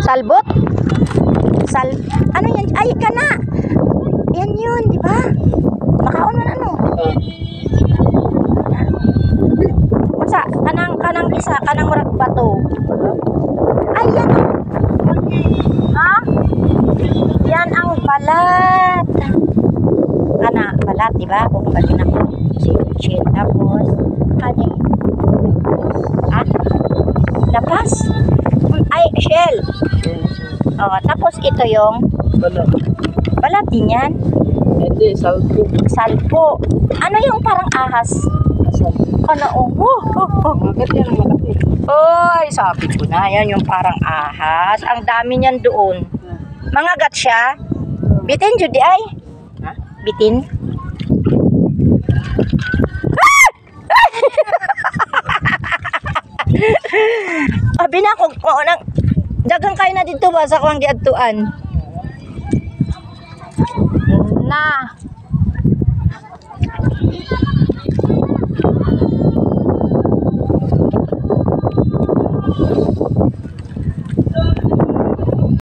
Salbot? Ano yan? Ay, kana! Yan yun, di ba? Makaon man ano? Masa, kanang isa, kanang murag bato. Ay, yan. Ha? Yan ang balat. Kana, balat, di ba? Kung bagin ako, shell, tapos, kani, lapas? Ay, shell. Oh, tapos ito yung balat din yan. Hindi, salpo. Salpo. Ano yung parang ahas? Kana, Bakit yan ang malaki? Oy, sabi ko na, yan yung parang ahas. Ang dami niyan doon. Mangagat siya. Bitin, Judy, ay. Ha? Bitin. Abi na ko nang dagang kayo na dito ba sa kuwang giadtuan. Na.